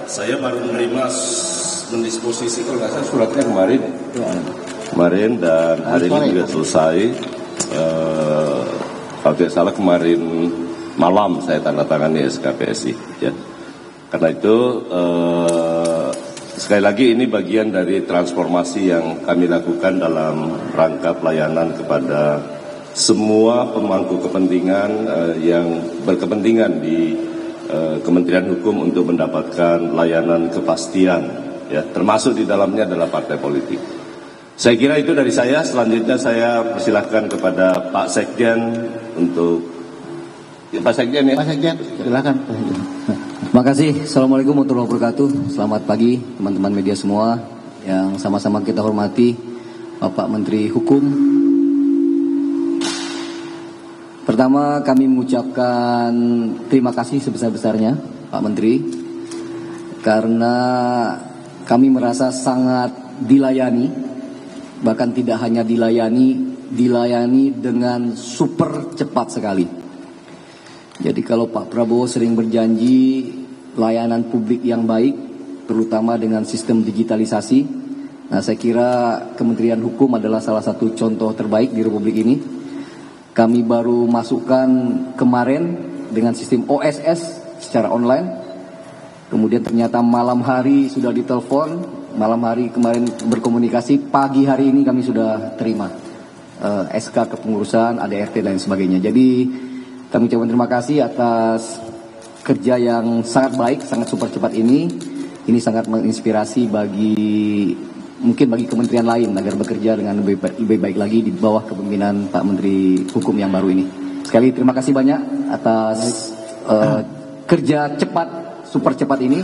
Saya baru menerima mendisposisi kalau nggak salah suratnya kemarin dan hari ini juga selesai. Kalau tidak salah kemarin malam saya tanda tangan di SKPSI. Ya. Karena itu sekali lagi ini bagian dari transformasi yang kami lakukan dalam rangka pelayanan kepada semua pemangku kepentingan yang berkepentingan di Kementerian Hukum untuk mendapatkan layanan kepastian, ya, termasuk di dalamnya adalah partai politik. Saya kira itu dari saya. Selanjutnya saya persilahkan kepada Pak Sekjen untuk Pak Sekjen ya. Pak Sekjen, silakan. Terima kasih. Assalamualaikum warahmatullahi wabarakatuh. Selamat pagi teman-teman media semua yang sama-sama kita hormati Bapak Menteri Hukum. Pertama kami mengucapkan terima kasih sebesar-besarnya Pak Menteri, karena kami merasa sangat dilayani, bahkan tidak hanya dilayani dengan super cepat sekali. Jadi kalau Pak Prabowo sering berjanji layanan publik yang baik, terutama dengan sistem digitalisasi, nah saya kira Kementerian Hukum adalah salah satu contoh terbaik di Republik ini. Kami baru masukkan kemarin dengan sistem OSS secara online. Kemudian ternyata malam hari sudah ditelepon, malam hari kemarin berkomunikasi, pagi hari ini kami sudah terima SK kepengurusan, ADRT dan sebagainya. Jadi kami ucapkan terima kasih atas kerja yang sangat baik, sangat super cepat ini. Ini sangat menginspirasi mungkin bagi kementerian lain agar bekerja dengan lebih baik lagi di bawah kepemimpinan Pak Menteri Hukum yang baru ini. Sekali terima kasih banyak atas kerja cepat, super cepat ini.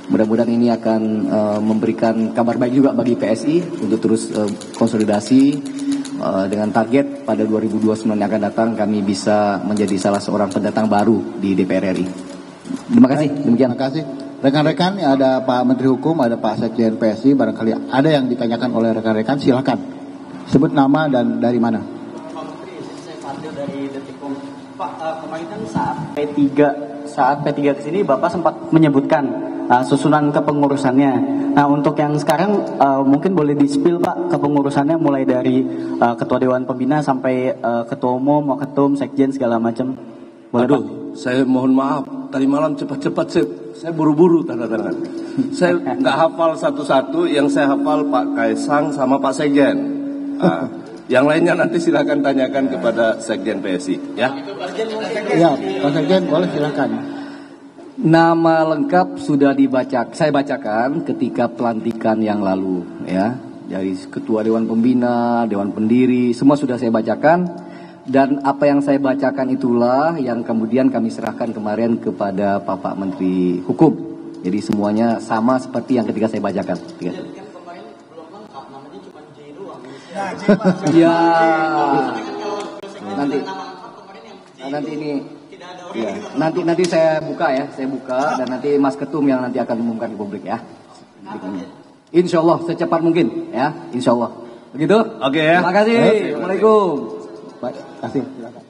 Mudah-mudahan ini akan memberikan kabar baik juga bagi PSI untuk terus konsolidasi dengan target pada 2029 yang akan datang kami bisa menjadi salah seorang pendatang baru di DPR RI. Terima kasih. Demikian. Terima kasih. Rekan-rekan, ada Pak Menteri Hukum, ada Pak Sekjen PSI, barangkali ada yang ditanyakan oleh rekan-rekan, silakan. Sebut nama dan dari mana. Pak Menteri, saya Fadil dari Detikom. Pak, kemarin kan saat P3 kesini Bapak sempat menyebutkan susunan kepengurusannya. Nah, untuk yang sekarang mungkin boleh di-spill Pak kepengurusannya mulai dari Ketua Dewan Pembina sampai Ketua Umum, Waketum, Sekjen segala macam. Boleh, Aduh, Pak? saya mohon maaf. Tadi malam cepat-cepat saya buru-buru tanda tangan. Saya nggak hafal satu-satu, yang saya hafal Pak Kaisang sama Pak Sekjen. Yang lainnya nanti silakan tanyakan kepada Sekjen PSI, ya. Ya, Pak Sekjen boleh silakan. Nama lengkap sudah saya bacakan ketika pelantikan yang lalu, ya. Dari Ketua Dewan Pembina, Dewan Pendiri, semua sudah saya bacakan. Dan apa yang saya bacakan itulah yang kemudian kami serahkan kemarin kepada Bapak Menteri Hukum. Jadi semuanya sama seperti yang ketika saya bacakan. Ya, nanti saya buka dan nanti Mas Ketum yang nanti akan umumkan ke publik ya. Insya Allah secepat mungkin ya, Insya Allah. Begitu? Oke ya. Terima kasih. Assalamualaikum. Baik, kasih. Silakan.